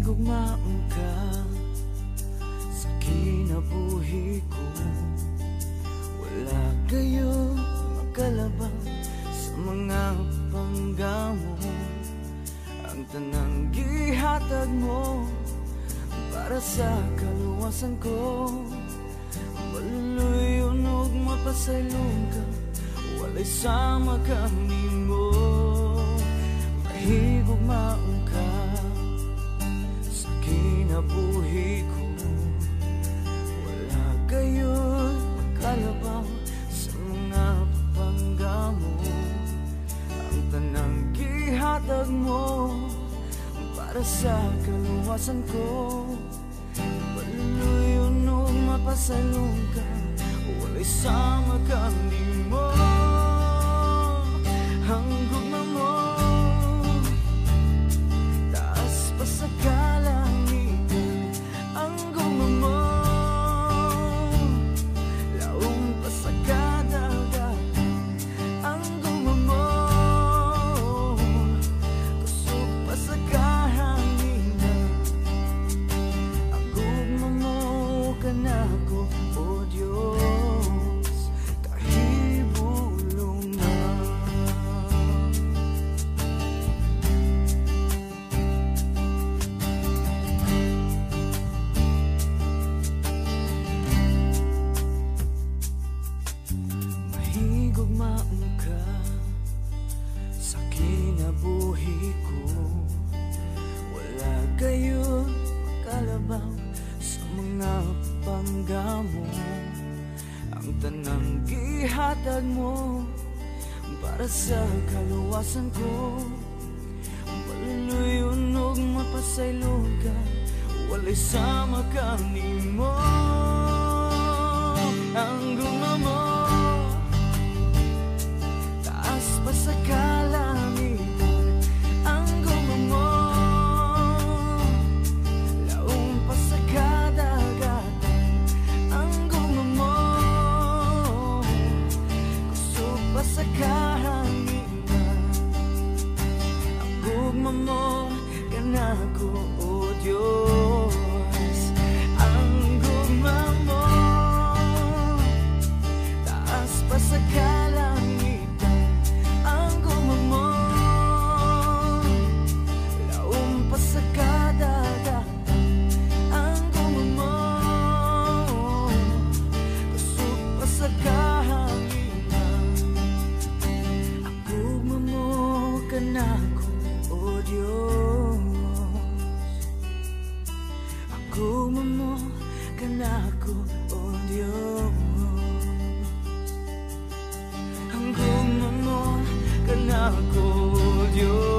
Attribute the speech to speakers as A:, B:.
A: Mahigugmaon ka sa kinabuhi ko. Wala kayo makalabang sa mga panggamo. Ang tanang gihatag mo para sa kaluwasan ko. Maluluyon og mapasaylong ka, walay sama kami mo. Mahigugmaon ka sa kinabuhi ko. Wala kayo'y makalabang sa mga panggamo. Ang tanang gihatag mo para sa kaluwasan ko. Maluluyon o mapasalong ka, walay sama kami mo. Ang gugma mo taas pa sa kalangitan. Ang gugma mo laong pa sa kadagatan. Ang gugma mo kusog pa sa kahanginan. Ang gugma mo kanako, o Diyos, kahibulong na. Mahigugmaon ka sa kinabuhi ko. Wala kayo makalabang sa mga panggamo. Ang tanang gihatag mo para sa kaluwasan ko. Maluluyon og mapasaylong ka, walay sama kami mo. Ang gugma mo taas pa sa kalangitan. Ang gugma mo laong pa sa kadagatan. Ang gugma mo kusog pa sa kahanginan. Ang gugma mo kanako, o Diyos. Ang gugma mo taas pa sa kalangitan. Ang gugma mo laong pa sa kadagatan. Ang gugma mo kusog pa sa kahanginan. Ang gugma mo kanako, o Diyos. Ang gugma mo kanako, o Diyos. Ang gugma mo kanako, o Diyos.